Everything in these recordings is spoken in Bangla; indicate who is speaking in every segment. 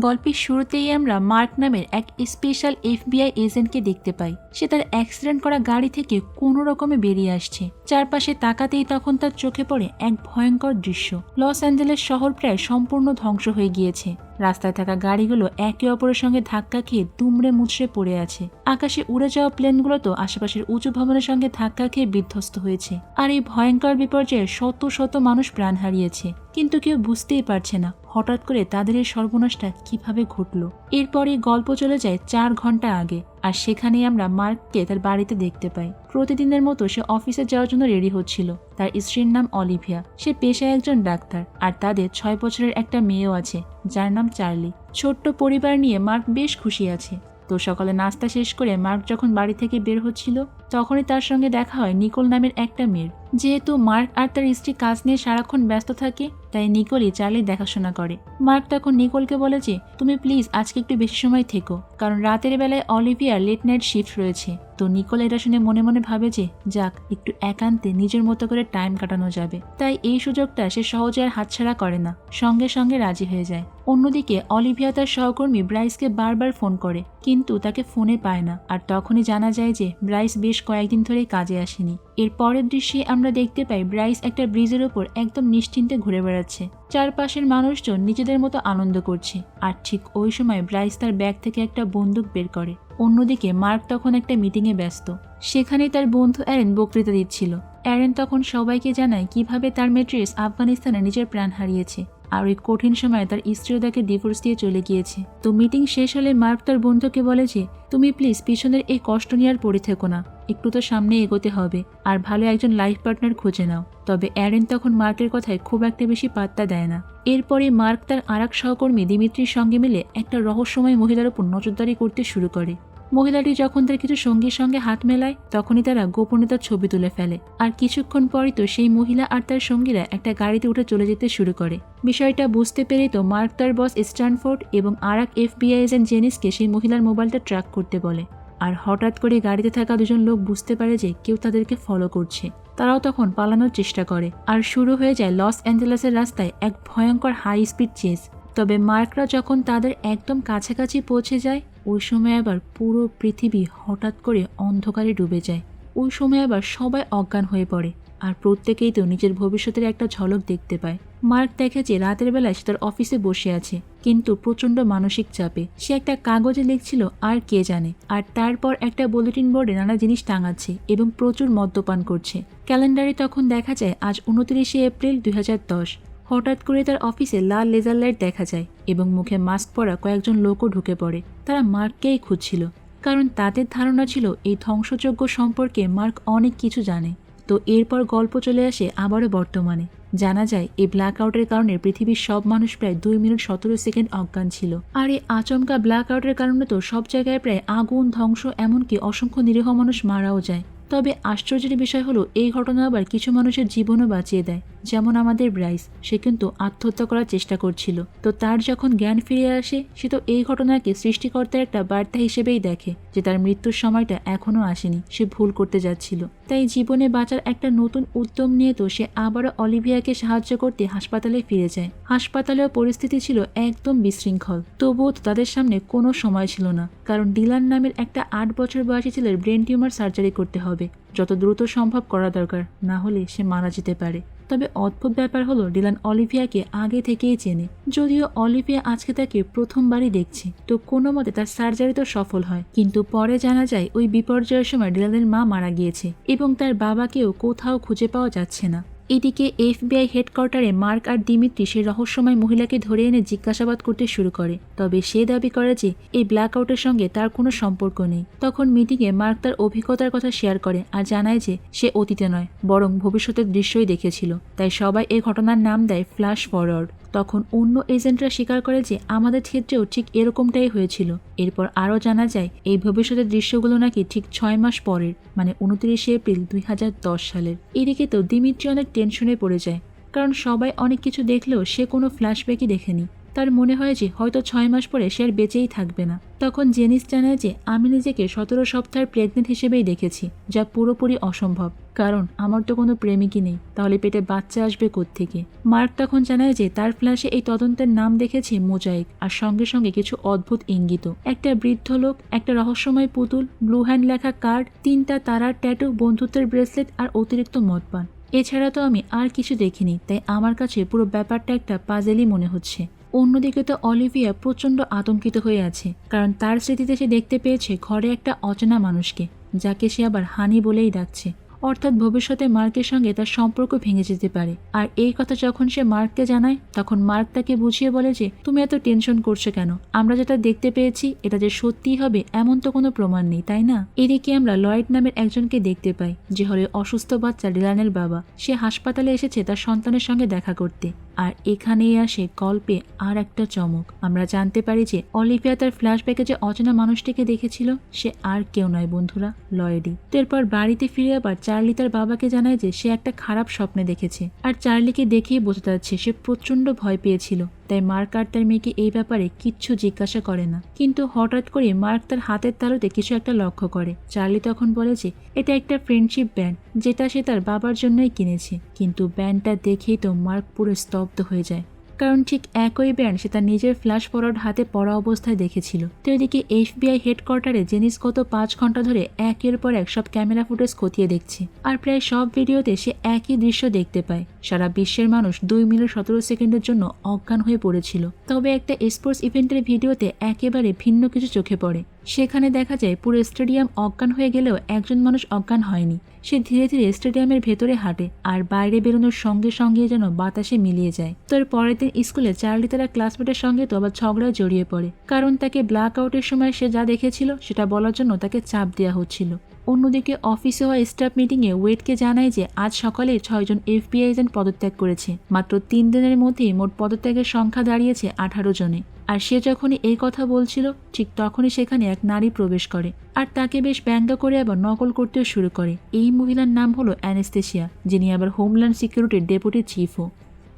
Speaker 1: গল্পের শুরুতেই আমরা মার্ক নামের এক স্পেশাল এফবিআই এজেন্টকে দেখতে পাই। সে তার অ্যাক্সিডেন্ট করা গাড়ি থেকে কোনো রকমে বেরিয়ে আসছে। চারপাশে তাকাতেই তখন তার চোখে পড়ে এক ভয়ঙ্কর দৃশ্য। লস অ্যাঞ্জেলেস শহর প্রায় সম্পূর্ণ ধ্বংস হয়ে গিয়েছে। রাস্তায় থাকা গাড়িগুলো একে অপরের সঙ্গে ধাক্কা খেয়ে দুমড়ে মুচড়ে পড়ে আছে। আকাশে উড়ে যাওয়া প্লেনগুলো তো আশেপাশের উঁচু ভবনের সঙ্গে ধাক্কা খেয়ে বিধ্বস্ত হয়েছে। আর এই ভয়ঙ্কর বিপর্যয়ে শত শত মানুষ প্রাণ হারিয়েছে, কিন্তু কেউ বুঝতেই পারছে না হঠাৎ করে তাদের এই সর্বনাশটা কিভাবে ঘটলো। এরপরে গল্প চলে যায় 4 ঘন্টা আগে, আর সেখানেই আমরা মার্ককে তার বাড়িতে দেখতে পাই। প্রতিদিনের মতো সে অফিসে যাওয়ার জন্য রেডি হচ্ছিল। তার স্ত্রীর নাম অলিভিয়া। সে পেশায় একজন ডাক্তার, আর তাদের 6 বছরের একটা মেয়েও আছে যার নাম চার্লি। ছোট্ট পরিবার নিয়ে মার্ক বেশ খুশি আছে। তো সকালে নাস্তা শেষ করে মার্ক যখন বাড়ি থেকে বের হচ্ছিল, তখনই তার সঙ্গে দেখা হয় নিকোল নামের একটা মেয়ের। যেহেতু মার্ক আর তার স্ত্রী কাজ নিয়ে সারাক্ষণ ব্যস্ত থাকে, তাই নিকোলই চার্লির দেখাশোনা করে। মার্ক তখন নিকোলকে বলে যে, তুমি প্লিজ আজকে একটু বেশি সময় থেকো, কারণ রাতের বেলায় অলিভিয়ার লেট নাইট শিফট রয়েছে। তো নিকোল এটা শুনে মনে মনে ভাবে যে যাক, একটু একান্তে নিজের মতো করে টাইম কাটানো যাবে। তাই এই সুযোগটা সে সহজে আর হাতছাড়া করে না, সঙ্গে সঙ্গে রাজি হয়ে যায়। অন্যদিকে অলিভিয়া তার সহকর্মী ব্রাইসকে বারবার ফোন করে, কিন্তু তাকে ফোনে পায় না। আর তখনই জানা যায় যে ব্রাইস বেশ কয়েকদিন ধরেই কাজে আসেনি। এর পরের দৃশ্যে আমরা দেখতে পাই ব্রাইস একটা ব্রিজের ওপর একদম নিশ্চিন্তে ঘুরে বেড়াচ্ছে। চারপাশের মানুষজন নিজেদের মতো আনন্দ করছে। আর ঠিক ওই সময় ব্রাইস তার ব্যাগ থেকে একটা বন্দুক বের করে। অন্যদিকে মার্ক তখন একটা মিটিংয়ে ব্যস্ত। সেখানেই তার বন্ধু অ্যারেন বক্তৃতা দিচ্ছিল। অ্যারেন তখন সবাইকে জানায় কিভাবে তার মেট্রিস আফগানিস্তানে নিজের প্রাণ হারিয়েছে, আর ওই কঠিন সময়ে তার স্ত্রীও তাকে ডিভোর্স দিয়ে চলে গিয়েছে। তো মিটিং শেষ হলে মার্ক তার বন্ধুকে বলে যে, তুমি প্লিজ পিছনের এই কষ্ট নিয়ে আর পড়ে থেকো না, একটু তো সামনে এগোতে হবে, আর ভালো একজন লাইফ পার্টনার খুঁজে নাও। তবে অ্যারেন তখন মার্কের কথায় খুব একটা বেশি পাত্তা দেয় না। এরপরে মার্ক তার আরেক সহকর্মী দিমিত্রির সঙ্গে মিলে একটা রহস্যময় মহিলার উপর নজরদারি করতে শুরু করে। মহিলাটি যখন তার কিছু সঙ্গীর সঙ্গে হাত মেলায়, তখনই তারা গোপনে তার ছবি তুলে ফেলে। আর কিছুক্ষণ পরই তো সেই মহিলা আর তার সঙ্গীরা একটা গাড়িতে উঠে চলে যেতে শুরু করে। বিষয়টা বুঝতে পেরেই তো মার্ক তার বস স্ট্যানফোর্ড এবং আরেক এফবিআই এজেন্ট জেনিসকে সেই মহিলার মোবাইলটা ট্র্যাক করতে বলে। আর হঠাৎ করে গাড়িতে থাকা দুজন লোক বুঝতে পারে যে কেউ তাদেরকে ফলো করছে। তারাও তখন পালানোর চেষ্টা করে, আর শুরু হয়ে যায় লস অ্যাঞ্জেলেসের রাস্তায় এক ভয়ঙ্কর হাই স্পিড চেস। তবে মার্করা যখন তাদের একদম কাছাকাছি পৌঁছে যায়, ওই সময় আবার পুরো পৃথিবী হঠাৎ করে অন্ধকারে ডুবে যায়। ওই সময় আবার সবাই অজ্ঞান হয়ে পড়ে, আর প্রত্যেকেই তো নিজের ভবিষ্যতের একটা ঝলক দেখতে পায়। মার্ক দেখে যে রাতের বেলায় সে তার অফিসে বসে আছে, কিন্তু প্রচন্ড মানসিক চাপে। সে একটা কাগজে লিখছিল আর কে জানে, আর তারপর একটা বুলেটিন বোর্ডে নানা জিনিস টাঙাচ্ছে এবং প্রচুর মদ্যপান করছে। ক্যালেন্ডারে তখন দেখা যায় আজ 29শে এপ্রিল 2010। হঠাৎ করে তার অফিসে লাল লেজার লাইট দেখা যায় এবং মুখে মাস্ক পরা কয়েকজন লোকও ঢুকে পড়ে। তারা মার্ককেই খুঁজছিল, কারণ তাদের ধারণা ছিল এই ধ্বংসযজ্ঞ সম্পর্কে মার্ক অনেক কিছু জানে। তো এরপর গল্প চলে আসে আবারও বর্তমানে। জানা যায় এই ব্ল্যাক আউটের কারণে পৃথিবীর সব মানুষ প্রায় 2 মিনিট 17 সেকেন্ড অজ্ঞান ছিল। আর এই আচমকা ব্ল্যাক আউটের কারণে তো সব জায়গায় প্রায় আগুন, ধ্বংস, এমনকি অসংখ্য নিরীহ মানুষ মারাও যায়। তবে আশ্চর্যের বিষয় হলো এই ঘটনা আবার কিছু মানুষের জীবনও বাঁচিয়ে দেয়। যেমন আমাদের ব্রাইস, সে কিন্তু আত্মহত্যা করার চেষ্টা করছিল। তো তার যখন জ্ঞান ফিরে আসে, সে তো এই ঘটনাকে সৃষ্টিকর্তার একটা বার্তা হিসেবেই দেখে যে তার মৃত্যুর সময়টা এখনো আসেনি, সে ভুল করতে যাচ্ছিল। তাই জীবনে বাঁচার একটা নতুন উদ্যম নিয়ে তো সে আবারও অলিভিয়াকে সাহায্য করতে হাসপাতালে ফিরে যায়। হাসপাতালেও পরিস্থিতি ছিল একদম বিশৃঙ্খল। তবুও তো তাদের সামনে কোনো সময় ছিল না, কারণ ডিলান নামের একটা 8 বছর বয়সী ছেলের ব্রেন টিউমার সার্জারি করতে হবে। যত দ্রুত সম্ভব করা দরকার, না হলে সে মারা যেতে পারে। তবে অদ্ভুত ব্যাপার হলো ডিলান অলিভিয়াকে আগে থেকেই চেনে। যদিও অলিভিয়া আজকে তাকে প্রথমবারই দেখছে, তো কোনো মতে তার সার্জারি তো সফল হয়, কিন্তু পরে জানা যায় ওই বিপর্যয়ের সময় ডিলানের মা মারা গিয়েছে এবং তার বাবাকেও কোথাও খুঁজে পাওয়া যাচ্ছে না। এদিকে এফবিআই হেডকোয়ার্টারে মার্ক আর দিমিত্রি সেই রহস্যময় মহিলাকে ধরে এনে জিজ্ঞাসাবাদ করতে শুরু করে। তবে সে দাবি করে যে এই ব্ল্যাক আউটের সঙ্গে তার কোনো সম্পর্ক নেই। তখন মিটিংয়ে মার্ক তার অভিজ্ঞতার কথা শেয়ার করে আর জানায় যে সে অতীতে নয়, বরং ভবিষ্যতের দৃশ্যই দেখেছিল। তাই সবাই এই ঘটনার নাম দেয় ফ্ল্যাশ ফরওয়ার্ড। তখন অন্য এজেন্টরা স্বীকার করে যে আমাদের ক্ষেত্রেও ঠিক এরকমটাই হয়েছিল। এরপর আরও জানা যায় এই ভবিষ্যতের দৃশ্যগুলো নাকি ঠিক 6 মাস পরের, মানে 29শে এপ্রিল 2010 সালের। এদিকে তো দিমিত্রি অনেক টেনশনে পড়ে যায়, কারণ সবাই অনেক কিছু দেখলেও সে কোনো ফ্ল্যাশব্যাকই দেখেনি। তার মনে হয় যে হয়তো 6 মাস পরে সে আর বেঁচেই থাকবে না। তখন জেনিস জানায় যে আমি নিজেকে 17 সপ্তাহের প্রেগনেন্ট হিসেবেই দেখেছি, যা পুরোপুরি অসম্ভব, কারণ আমার তো কোনো প্রেমিকই নেই, তাহলে পেটে বাচ্চা আসবে কোত্থেকে। মার্ক তখন জানায় যে তার ফ্ল্যাশে এই তদন্তের নাম দেখেছে মোজাইক, আর সঙ্গে সঙ্গে কিছু অদ্ভুত ইঙ্গিত। একটা বৃদ্ধ লোক, একটা রহস্যময় পুতুল, ব্লু হ্যান্ড লেখা কার্ড, 3টা তারার ট্যাটু, বন্ধুত্বের ব্রেসলেট আর অতিরিক্ত মদপান। এছাড়া তো আমি আর কিছু দেখিনি, তাই আমার কাছে পুরো ব্যাপারটা একটা পাজেলই মনে হচ্ছে। অন্যদিকে তো অলিভিয়া প্রচণ্ড আতঙ্কিত হয়ে আছে, কারণ তার স্মৃতিতে সে দেখতে পেয়েছে ঘরে একটা অচেনা মানুষকে, যাকে সে আবার হানি বলেই ডাকছে। অর্থাৎ ভবিষ্যতে মার্কের সঙ্গে তার সম্পর্ক ভেঙে যেতে পারে। আর এই কথা যখন সে মার্ককে জানায়, তখন মার্ক তাকে বুঝিয়ে বলে যে তুমি এত টেনশন করছো কেন, আমরা যেটা দেখতে পেয়েছি এটা যে সত্যিই হবে এমন তো কোনো প্রমাণ নেই, তাই না? এদিকে আমরা লয়েড নামের একজনকে দেখতে পাই, যে হলো অসুস্থ বাচ্চা ডিলানের বাবা। সে হাসপাতালে এসেছে তার সন্তানের সঙ্গে দেখা করতে। আর এখানেই আসে গল্পে আর একটা চমক। আমরা জানতে পারি যে অলিভিয়া তার ফ্ল্যাশব্যাকে যে অচেনা মানুষটিকে দেখেছিল, সে আর কেউ নয় বন্ধুরা, লয়েডই। তো এরপর বাড়িতে ফিরে আবার চার্লি তার বাবাকে জানায় যে সে একটা খারাপ স্বপ্নে দেখেছে, আর চার্লিকে দেখেই বোঝা যাচ্ছে সে প্রচন্ড ভয় পেয়েছিল। তাই মার্ক আর তার মেয়েকে এই ব্যাপারে কিচ্ছু জিজ্ঞাসা করে না। কিন্তু হঠাৎ করে মার্ক তার হাতের তালুতে কিছু একটা লক্ষ্য করে। চার্লি তখন বলে যে এটা একটা ফ্রেন্ডশিপ ব্যান্ড, যেটা সে তার বাবার জন্যই কিনেছে। কিন্তু ব্যান্ডটা দেখেই তো মার্ক পুরো স্তব্ধ হয়ে যায়, কারণ ঠিক একই ব্যান্ড সে তার নিজের ফ্ল্যাশ ফরওয়ার্ড হাতে পড়া অবস্থায় দেখেছিল। তো এদিকে FBI হেডকোয়ার্টারে জেনিস গত 5 ঘন্টা ধরে একের পর এক সব ক্যামেরা ফুটেজ খতিয়ে দেখছে, আর প্রায় সব ভিডিওতে সে একই দৃশ্য দেখতে পায়। সারা বিশ্বের মানুষ 2 মিনিট 17 সেকেন্ডের জন্য অজ্ঞান হয়ে পড়েছিল। তবে একটা স্পোর্টস ইভেন্টের ভিডিওতে একেবারে ভিন্ন কিছু চোখে পড়ে। সেখানে দেখা যায় পুরো স্টেডিয়াম অজ্ঞান হয়ে গেলেও একজন মানুষ অজ্ঞান হয়নি। সে ধীরে ধীরে স্টেডিয়ামের ভেতরে হাঁটে, আর বাইরে বেরোনোর সঙ্গে সঙ্গে যেন বাতাসে মিলিয়ে যায়। তো এর পরের দিন স্কুলে চার্লি তারা ক্লাসমেটের সঙ্গে তো আবার ঝগড়ায় জড়িয়ে পড়ে, কারণ তাকে ব্ল্যাক আউটের সময় সে যা দেখেছিল সেটা বলার জন্য তাকে চাপ দেওয়া হচ্ছিল। অন্যদিকে অফিসে হওয়া স্টাফ মিটিংয়ে ওয়েডকে জানায় যে আজ সকালে 6 জন FBI এজেন্ট পদত্যাগ করেছে। মাত্র 3 দিনের মধ্যেই মোট পদত্যাগের সংখ্যা দাঁড়িয়েছে 18 জনে। আর সে যখনই এই কথা বলছিল, ঠিক তখনই সেখানে এক নারী প্রবেশ করে, আর তাকে বেশ ব্যঙ্গ করে আবার নকল করতেও শুরু করে। এই মহিলার নাম হলো অ্যানেস্থেসিয়া, যিনি আবার হোমল্যান্ড সিকিউরিটির ডেপুটি চিফও।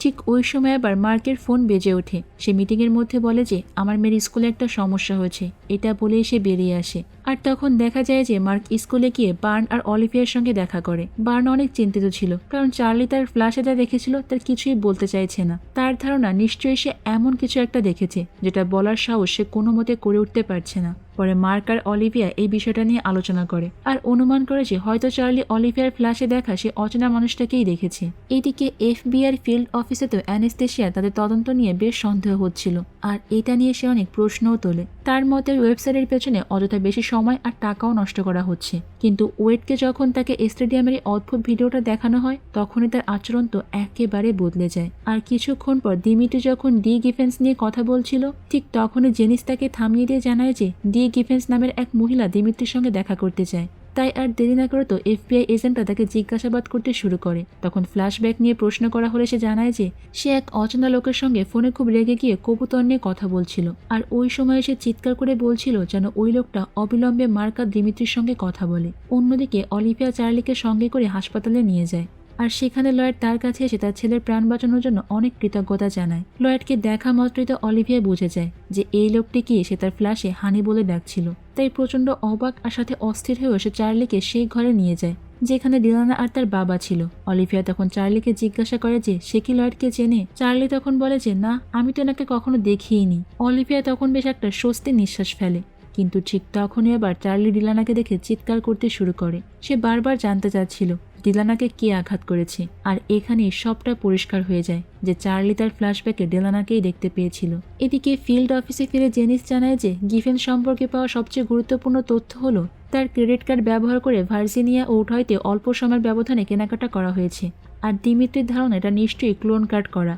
Speaker 1: ঠিক ওই সময় আবার মার্কের ফোন বেজে ওঠে। সে মিটিংয়ের মধ্যে বলে যে আমার মেয়ের স্কুলে একটা সমস্যা হয়েছে, এটা বলেই সে বেরিয়ে আসে। আর তখন দেখা যায় যে মার্ক স্কুলে গিয়ে বার্ন আর অলিভিয়ার সঙ্গে দেখা করে। বার্ন অনেক চিন্তিত ছিল, কারণ চার্লি তার ফ্ল্যাশে যা দেখেছিল তার কিছুই বলতে চাইছে না। তার ধারণা নিশ্চয়ই সে এমন কিছু একটা দেখেছে যেটা বলার সাহস সে কোনো মতে করে উঠতে পারছে না। পরে মার্ক আর অলিভিয়া এই বিষয়টা নিয়ে আলোচনা করে, আর অনুমান করে যে হয়তো চার্লি অলিভিয়ার ফ্ল্যাশে দেখা সে অচেনা মানুষটাকেই দেখেছে। এদিকে FBI ফিল্ড অফিসে তো অ্যানেস্থেসিয়া তাদের তদন্ত নিয়ে বেশ সন্দেহ হচ্ছিল, আর এটা নিয়ে সে অনেক প্রশ্নও তোলে। তার মতে ওয়েবসাইটের পেছনে অযথা বেশি সময় আর টাকাও নষ্ট করা হচ্ছে। কিন্তু ওয়েডকে যখন তাকে স্টেডিয়ামের এই অদ্ভুত ভিডিওটা দেখানো হয়, তখনই তার আচরণ তো একেবারে বদলে যায়। আর কিছুক্ষণ পর দিমিত্রি যখন ডি গিফেন্স নিয়ে কথা বলছিল, ঠিক তখনই জেনিস তাকে থামিয়ে দিয়ে জানায় যে ডি গিফেন্স নামের এক মহিলা দিমিত্রির সঙ্গে দেখা করতে চায়। তাই আর দেরি না করে তো FBI এজেন্টরা তাকে জিজ্ঞাসাবাদ করতে শুরু করে। তখন ফ্ল্যাশব্যাক নিয়ে প্রশ্ন করা হলে সে জানায় যে সে এক অচেনা লোকের সঙ্গে ফোনে খুব রেগে গিয়ে কবুতর নিয়ে কথা বলছিল, আর ওই সময় সে চিৎকার করে বলছিল যেন ওই লোকটা অবিলম্বে মার্ক আর দিমিত্রির সঙ্গে কথা বলে। অন্যদিকে অলিভিয়া চার্লিকে সঙ্গে করে হাসপাতালে নিয়ে যায়, আর সেখানে লয়েড তার কাছে এসে তার ছেলের প্রাণ বাঁচানোর জন্য অনেক কৃতজ্ঞতা জানায়। লয়েডকে দেখা মাত্রই তো অলিভিয়া বুঝে যায় যে এই লোকটি কি সে তার ফ্ল্যাশে হানি বলে ডাকছিল। তাই প্রচন্ড অবাক আর সাথে অস্থির হয়ে সে চার্লিকে সেই ঘরে নিয়ে যায় যেখানে ডিলানা আর তার বাবা ছিল। অলিভিয়া তখন চার্লিকে জিজ্ঞাসা করে যে সে কি লয়েডকে চেনে। চার্লি তখন বলে যে না, আমি তো এনাকে কখনো দেখিইনি। অলিভিয়া তখন বেশ একটা স্বস্তির নিঃশ্বাস ফেলে, কিন্তু ঠিক তখনই আবার চার্লি ডিলানাকে দেখে চিৎকার করতে শুরু করে। সে বারবার জানতে চাচ্ছিল ডিলানাকে কে আঘাত করেছে, আর এখানেই সবটা পরিষ্কার হয়ে যায় যে চার্লি তার ফ্ল্যাশব্যাকে ডিলানাকেই দেখতে পেয়েছিল। এদিকে ফিল্ড অফিসে ফিরে জেনিস জানায় যে গিফেন সম্পর্কে পাওয়া সবচেয়ে গুরুত্বপূর্ণ তথ্য হলো তার ক্রেডিট কার্ড ব্যবহার করে ভার্জিনিয়া ও উঠয়তে অল্প সময়ের ব্যবধানে কেনাকাটা করা হয়েছে, আর দিমিত্রির ধারণা এটা নিশ্চয়ই ক্লোন কার্ড করা।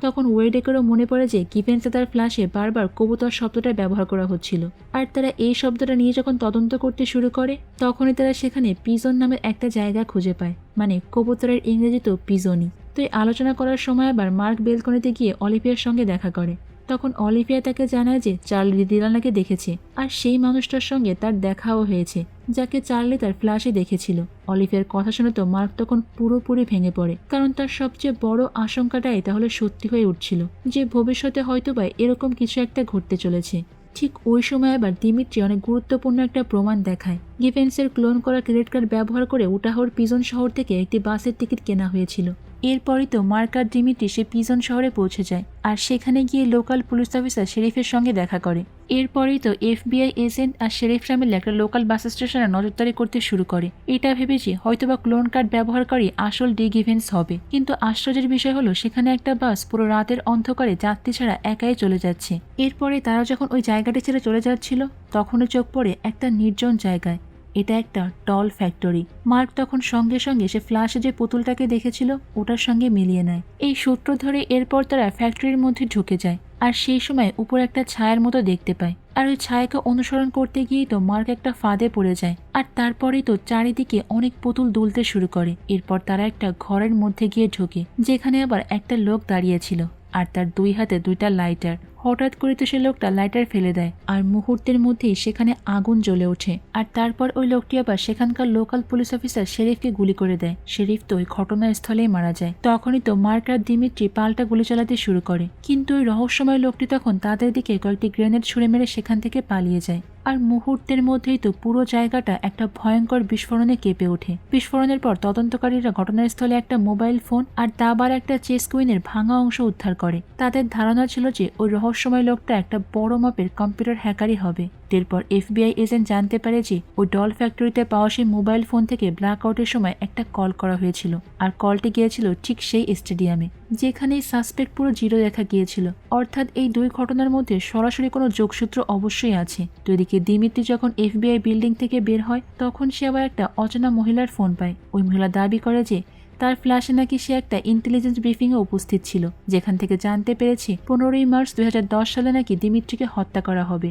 Speaker 1: তখন ওয়েডেকেরও মনে পড়ে যে গিফেন্সে তার ফ্ল্যাশে বারবার কবুতর শব্দটা ব্যবহার করা হচ্ছিল, আর তারা এই শব্দটা নিয়ে যখন তদন্ত করতে শুরু করে, তখনই তারা সেখানে পিজন নামের একটা জায়গা খুঁজে পায়, মানে কবুতরের ইংরেজি তো পিজনই। তো এই আলোচনা করার সময় আবার মার্ক বেলকনিতে গিয়ে অলিভিয়ার সঙ্গে দেখা করে। তখন অলিভিয়া তাকে জানায় যে চার্লি ডিলানাকে দেখেছে আর সেই মানুষটার সঙ্গে তার দেখাও হয়েছে, যাকে চার্লি তার ফ্ল্যাশে দেখেছিল। অলিভিয়ার কথা শুনে তো মার্ক তখন পুরোপুরি ভেঙে পড়ে, কারণ তার সবচেয়ে বড় আশঙ্কাটাই তাহলে সত্যি হয়ে উঠছিল যে ভবিষ্যতে হয়তোবা এরকম কিছু একটা ঘটতে চলেছে। ঠিক ওই সময় আবার দিমিত্রি অনেক গুরুত্বপূর্ণ একটা প্রমাণ দেখায়। গিভেন্সের ক্লোন করা ক্রেডিট কার্ড ব্যবহার করে উটাহর পিজন শহর থেকে একটি বাসের টিকিট কেনা হয়েছিল। এরপরই তো মার্ক আর দিমিত্রি সে পিজন শহরে পৌঁছে যায় আর সেখানে গিয়ে লোকাল পুলিশ অফিসার শেরিফের সঙ্গে দেখা করে। এরপরেই তো FBI এজেন্ট আর শেরিফরা মিলে একটা লোকাল বাস স্টেশনে নজরদারি করতে শুরু করে। এটা ভেবেছি হয়তোবা ক্লোন কার্ড ব্যবহারকারী আসল ডি গিভেন্স হবে, কিন্তু আশ্চর্যের বিষয় হলো সেখানে একটা বাস পুরো রাতের অন্ধকারে যাত্রী ছাড়া একাই চলে যাচ্ছে। এরপরে তারা যখন ওই জায়গাটি ছেড়ে চলে যাচ্ছিল তখনও চোখ পড়ে একটা নির্জন জায়গায়। এটা একটা ডল ফ্যাক্টরি। মার্ক তখন সঙ্গে সঙ্গে সে ফ্ল্যাশে যে পুতুলটাকে দেখেছিল ওটার সঙ্গে মিলিয়ে নেয়। এই সূত্র ধরে এরপর তারা ফ্যাক্টরির মধ্যে ঢুকে যায় আর সেই সময় উপর একটা ছায়ার মতো দেখতে পায়। আর ওই ছায়াকে অনুসরণ করতে গিয়েই তো মার্ক একটা ফাঁদে পড়ে যায় আর তারপরেই তো চারিদিকে অনেক পুতুল দুলতে শুরু করে। এরপর তারা একটা ঘরের মধ্যে গিয়ে ঢোকে, যেখানে আবার একটা লোক দাঁড়িয়েছিল আর তার দুই হাতে দুইটা লাইটার। হঠাৎ করে তো সে লোকটা লাইটার ফেলে দেয় আর মুহূর্তের মধ্যেই সেখানে আগুন জ্বলে ওঠে। আর তারপর ওই লোকটি আবার সেখানকার লোকাল পুলিশ অফিসার শেরিফকে গুলি করে দেয়। শেরিফ তো ওই ঘটনাস্থলেই মারা যায়। তখনই তো মার্ক আর দিমিত্রি পাল্টা গুলি চালাতে শুরু করে, কিন্তু ওই রহস্যময় লোকটি তখন তাদের দিকে কয়েকটি গ্রেনেড ছুড়ে মেরে সেখান থেকে পালিয়ে যায়। আর মুহূর্তের মধ্যেই তো পুরো জায়গাটা একটা ভয়ঙ্কর বিস্ফোরণে কেঁপে ওঠে। বিস্ফোরণের পর তদন্তকারীরা ঘটনাস্থলে একটা মোবাইল ফোন আর দাবার একটা চেস কুইনের ভাঙা অংশ উদ্ধার করে। তাদের ধারণা ছিল যে ওই রহস্যময় লোকটা একটা বড় মাপের কম্পিউটার হ্যাকারই হবে। এরপর FBI এজেন্ট জানতে পারে যে ওই ডল ফ্যাক্টরিতে পাওয়া সেই মোবাইল ফোন থেকে ব্ল্যাক আউটের সময় একটা কল করা হয়েছিল আর কলটি গিয়েছিল ঠিক সেই স্টেডিয়ামে যেখানে সাসপেক্ট পুরো জিরো দেখা গিয়েছিল। অর্থাৎ এই দুই ঘটনার মধ্যে সরাসরি কোনো যোগসূত্র অবশ্যই আছে। তো এদিকে দিমিত্রি যখন FBI বিল্ডিং থেকে বের হয় তখন সে আবার একটা অচেনা মহিলার ফোন পায়। ওই মহিলা দাবি করে যে তার ফ্ল্যাশে নাকি সে একটা ইন্টেলিজেন্স ব্রিফিংয়ে উপস্থিত ছিল, যেখান থেকে জানতে পেরেছে 15ই মার্চ 2010 সালে নাকি দিমিত্রিকে হত্যা করা হবে।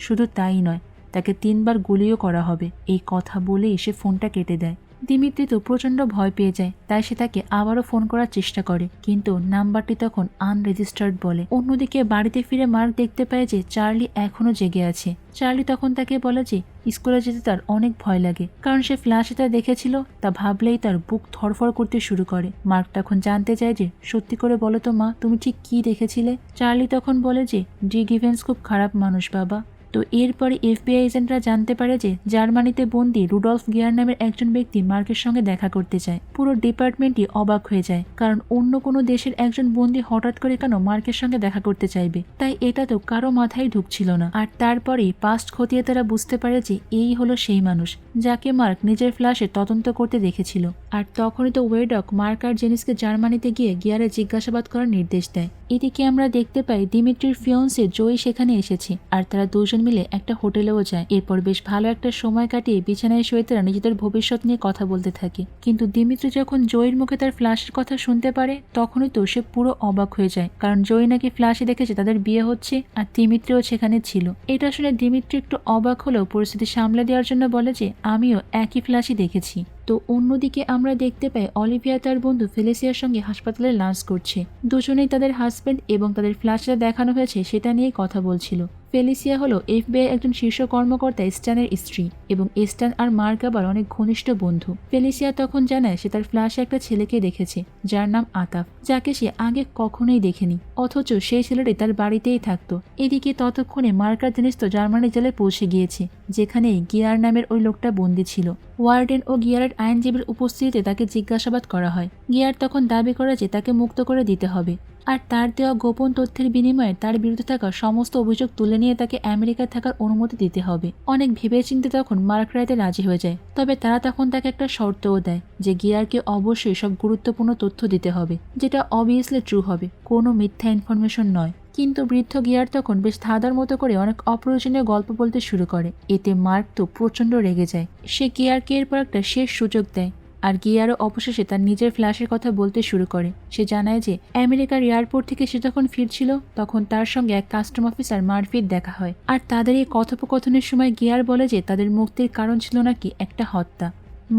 Speaker 1: শুধু তাই নয়, তাকে 3 বার গুলিও করা হবে। এই কথা বলেই সে ফোনটা কেটে দেয়। দিমিত্রি তো প্রচণ্ড ভয় পেয়ে যায়, তাই সে তাকে আবারও ফোন করার চেষ্টা করে, কিন্তু নাম্বারটি তখন আনরেজিস্টার্ড বলে। অন্যদিকে বাড়িতে ফিরে মার্ক দেখতে পায় যে চার্লি এখনো জেগে আছে। চার্লি তখন তাকে বলে যে স্কুলে যেতে তার অনেক ভয় লাগে, কারণ সে ফ্ল্যাশে তা দেখেছিল, তা ভাবলেই তার বুক ধড়ফড় করতে শুরু করে। মার্ক তখন জানতে চায় যে সত্যি করে বলো তো মা, তুমি ঠিক কি দেখেছিলে? চার্লি তখন বলে যে ডি গিভেন্স খুব খারাপ মানুষ বাবা। তো এরপরে FBI এজেন্টরা জানতে পারে যে জার্মানিতে বন্দী রুডলফ গিয়ার নামের একজন ব্যক্তি মার্কের সঙ্গে দেখা করতে চায়। পুরো ডিপার্টমেন্টই অবাক হয়ে যায়, কারণ অন্য কোনো দেশের একজন বন্দী হঠাৎ করে কেন মার্কের সঙ্গে দেখা করতে চাইবে, তাই এটা তো কারো মাথায় ঢুকছিল না। আর তারপরেই পাস্ট খতিয়ে তারা বুঝতে পারে যে এই হলো সেই মানুষ যাকে মার্ক নিজের ফ্ল্যাশে তদন্ত করতে দেখেছিল। আর তখনই তো ওয়েডক মার্ক আর জেনিসকে জার্মানিতে গিয়ে গিয়ারে জিজ্ঞাসাবাদ করার নির্দেশ দেয়। এদিকে আমরা দেখতে পাই দিমিত্রির ফিয়ন্সে জয়ী সেখানে এসেছে আর তারা দুজন মিলে একটা হোটেলেও যায়। এরপর বেশ ভালো একটা সময় কাটিয়ে বিছানায় শুয়ে তারা নিজেদের ভবিষ্যৎ নিয়ে কথা বলতে থাকে। কিন্তু দিমিত্রি যখন জয়ীর মুখে তার ফ্ল্যাশের কথা শুনতে পারে তখনই তো সে পুরো অবাক হয়ে যায়, কারণ জয়ী নাকি ফ্ল্যাশে দেখেছে তাদের বিয়ে হচ্ছে আর দিমিত্রিও সেখানে ছিল। এটা শুনে দিমিত্রি একটু অবাক হলেও পরিস্থিতি সামলে দেওয়ার জন্য বলে যে আমিও একই ফ্ল্যাশই দেখেছি। তো অন্যদিকে আমরা দেখতে পাই অলিভিয়া তার বন্ধু ফেলিসিয়ার সঙ্গে হাসপাতালে লাঞ্চ করছে। দুজনেই তাদের হাজব্যান্ড এবং তাদের ফ্ল্যাশে দেখানো হয়েছে সেটা নিয়ে কথা বলছিল। ফেলিসিয়া হলো FBI একজন শীর্ষ কর্মকর্তা স্ট্যানের স্ত্রী এবং স্ট্যান আর মার্ক আবার অনেক ঘনিষ্ঠ বন্ধু। ফেলিসিয়া তখন জানায় সে তার ফ্ল্যাশে একটা ছেলেকে দেখেছে যার নাম আতাফ, যাকে সে আগে কখনোই দেখেনি, অথচ সেই ছেলেটি তার বাড়িতেই থাকতো। এদিকে ততক্ষণে মার্ক আর জেনিস তো জার্মানি জেলে পৌঁছে গিয়েছে, যেখানে গিয়ার নামের ওই লোকটা বন্দী ছিল। ওয়ার্ডেন ও গিয়ারের আইনজীবীর উপস্থিতিতে তাকে জিজ্ঞাসাবাদ করা হয়। গিয়ার তখন দাবি করে যে তাকে মুক্ত করে দিতে হবে আর তার দেওয়া গোপন তথ্যের বিনিময়ে তার বিরুদ্ধে থাকা সমস্ত অভিযোগ তুলে নিয়ে তাকে আমেরিকায় থাকার অনুমতি দিতে হবে। অনেক ভেবেচিন্তে তখন মার্ক রাইতে রাজি হয়ে যায়, তবে তারা তখন তাকে একটা শর্তও দেয় যে গিয়ারকে অবশ্যই সব গুরুত্বপূর্ণ তথ্য দিতে হবে, যেটা অবভিয়াসলি ট্রু হবে, কোনো মিথ্যা ইনফরমেশন নয়। কিন্তু বৃদ্ধ গিয়ার তখন বেশ ধাঁধার মতো করে অনেক অপ্রয়োজনীয় গল্প বলতে শুরু করে। এতে মার্ক তো প্রচণ্ড রেগে যায়। সে গিয়ারকে এরপর একটা শেষ সুযোগ দেয় আর গিয়ারও অবশেষে তার নিজের ফ্ল্যাশের কথা বলতে শুরু করে। সে জানায় যে আমেরিকার এয়ারপোর্ট থেকে সে যখন ফিরছিল তখন তার সঙ্গে এক কাস্টম অফিসার মার্ফির দেখা হয় আর তাদের এই কথোপকথনের সময় গিয়ার বলে যে তাদের মুক্তির কারণ ছিল নাকি একটা হত্যা।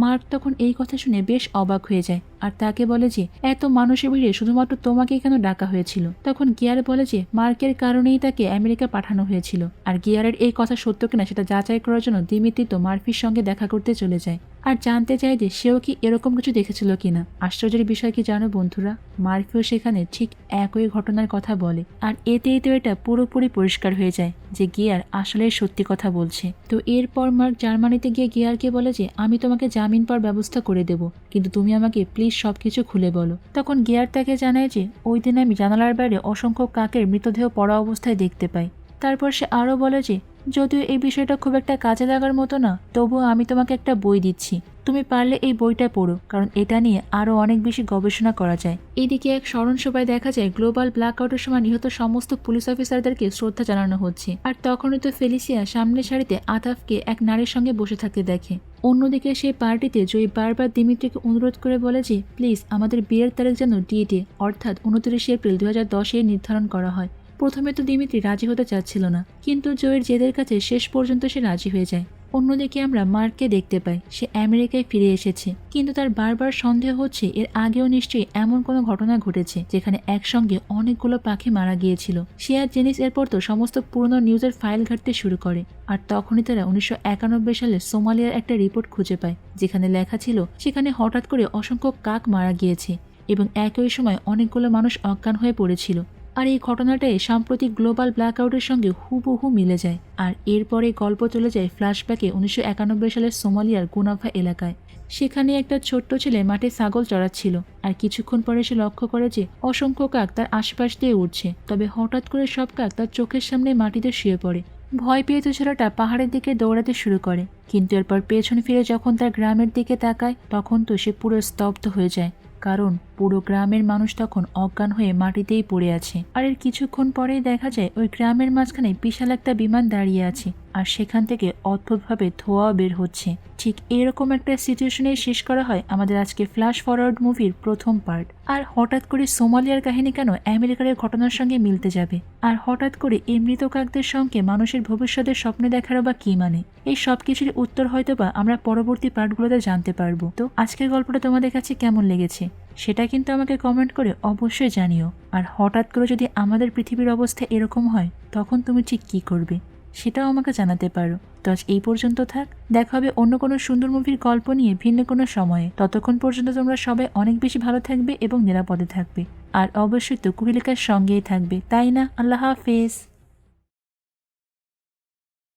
Speaker 1: মার্ক তখন এই কথা শুনে বেশ অবাক হয়ে যায় আর তাকে বলে যে এত মানুষের ভিড়ে শুধুমাত্র তোমাকেই কেন ডাকা হয়েছিল। তখন গিয়ার বলে যে মার্কের কারণেই তাকে আমেরিকা পাঠানো হয়েছিল। আর গিয়ারের এই কথা সত্য কিনা সেটা যাচাই করার জন্য দিমিত্রি তো মার্ফির সঙ্গে দেখা করতে চলে যায় আর জানতে চায় যে সেও কি এরকম কিছু দেখেছিল কিনা। আশ্চর্যের বিষয় কি জানো বন্ধুরা, মার্ফিও সেখানে ঠিক একই ঘটনার কথা বলে। আর এতেই তো এটা পুরোপুরি পরিষ্কার হয়ে যায় যে গিয়ার আসলে সত্যি কথা বলছে। তো এরপর মার্ক জার্মানিতে গিয়ে গিয়ারকে বলে যে আমি তোমাকে জামিন পাওয়ার ব্যবস্থা করে দেব, কিন্তু তুমি আমাকে প্লিজ সবকিছু খুলে বলো। তখন গিয়ার তাকে জানায় যে ওই দিন আমি জানালার বাইরে অসংখ্য কাকের মৃতদেহ পড়া অবস্থায় দেখতে পাই। তারপর সে আরও বলে যে যদিও এই বিষয়টা খুব একটা কাজে লাগার মতো না, তবুও আমি তোমাকে একটা বই দিচ্ছি, তুমি পারলে এই বইটা পড়ো, কারণ এটা নিয়ে আরো অনেক বেশি গবেষণা করা যায়। এদিকে এক স্মরণ সভায় দেখা যায় গ্লোবাল ব্ল্যাক আউটের সময় নিহত সমস্ত পুলিশ অফিসারদেরকে শ্রদ্ধা জানানো হচ্ছে। আর তখনই তো ফেলিসিয়া সামনের সারিতে আতাফকে এক নারীর সঙ্গে বসে থাকতে দেখে। অন্যদিকে সেই পার্টিতে জয়ী বারবার দিমিত্রিকে অনুরোধ করে বলে যে প্লিজ আমাদের বিয়ের তারিখ যেন ডেটে অর্থাৎ 29 এপ্রিল 2010 নির্ধারণ করা হয়। প্রথমে তো দিমিত্রি রাজি হতে চাচ্ছিল না, কিন্তু জয়ের জেদের কাছে শেষ পর্যন্ত সে রাজি হয়ে যায়। অন্যদিকে আমরা মার্ককে দেখতে পাই, সে আমেরিকায় ফিরে এসেছে, কিন্তু তার বারবার সন্দেহ হচ্ছে এর আগেও নিশ্চয়ই এমন কোনো ঘটনা ঘটেছে যেখানে একসঙ্গে অনেকগুলো পাখি মারা গিয়েছিল। সে আর জেনিস এরপর তো সমস্ত পুরনো নিউজের ফাইল ঘাঁটতে শুরু করে। আর তখনই তারা 1991 সালে সোমালিয়ার একটা রিপোর্ট খুঁজে পায়, যেখানে লেখা ছিল সেখানে হঠাৎ করে অসংখ্য কাক মারা গিয়েছে এবং একই সময় অনেকগুলো মানুষ অজ্ঞান হয়ে পড়েছিল। আর এই ঘটনাটাই সাম্প্রতিক গ্লোবাল ব্ল্যাকআউটের সঙ্গে হুবহু মিলে যায়। আর এরপরে গল্প চলে যায় ফ্ল্যাশব্যাকে 1991 সালের সোমালিয়ার গুনাফা এলাকায়। সেখানে একটা ছোট্ট ছেলে মাঠে ছাগল চড়াচ্ছিল, আর কিছুক্ষণ পরে সে লক্ষ্য করে যে অসংখ্য কাক তার আশপাশ দিয়ে উঠছে। তবে হঠাৎ করে সব কাক তার চোখের সামনে মাটিতে শুয়ে পড়ে। ভয় পেয়ে তো ছেলেটা পাহাড়ের দিকে দৌড়াতে শুরু করে, কিন্তু এরপর পেছন ফিরে যখন তার গ্রামের দিকে তাকায় তখন তো সে পুরো স্তব্ধ হয়ে যায়, কারণ পুরো গ্রামের মানুষ তখন অজ্ঞান হয়ে মাটিতেই পড়ে আছে। আর এর কিছুক্ষণ পরেই দেখা যায় ওই গ্রামের মাঝখানে বিশাল একটা বিমান দাঁড়িয়ে আছে, আর সেখান থেকে অদ্ভুতভাবে ধোঁয়াও বের হচ্ছে। ঠিক এরকম একটা সিচুয়েশনে শেষ করা হয় আমাদের আজকে ফ্ল্যাশ ফরওয়ার্ড মুভির প্রথম পার্ট। আর হঠাৎ করে সোমালিয়ার কাহিনী কেন আমেরিকার ঘটনার সঙ্গে মিলতে যাবে, আর হঠাৎ করে এই মৃত কাকদের সঙ্গে মানুষের ভবিষ্যতের স্বপ্নে দেখারও বা কি মানে? এই সবকিছুর উত্তর হয়তো বা আমরা পরবর্তী পার্টগুলোতে জানতে পারবো। তো আজকের গল্পটা তোমাদের কাছে কেমন লেগেছে সেটা কিন্তু আমাকে কমেন্ট করে অবশ্যই জানিও। আর হঠাৎ করে যদি আমাদের পৃথিবীর অবস্থা এরকম হয় তখন তুমি ঠিক কি করবে সেটাও আমাকে জানাতে পারো। তো আজ এই পর্যন্ত থাক, দেখা হবে অন্য কোনো সুন্দর মুভির গল্প নিয়ে ভিন্ন কোনো সময়ে। ততক্ষণ পর্যন্ত তোমরা সবাই অনেক বেশি ভালো থাকবে এবং নিরাপদে থাকবে, আর অবশ্যই তো কুহেলিকার সঙ্গেই থাকবে, তাই না? আল্লাহ হাফেজ।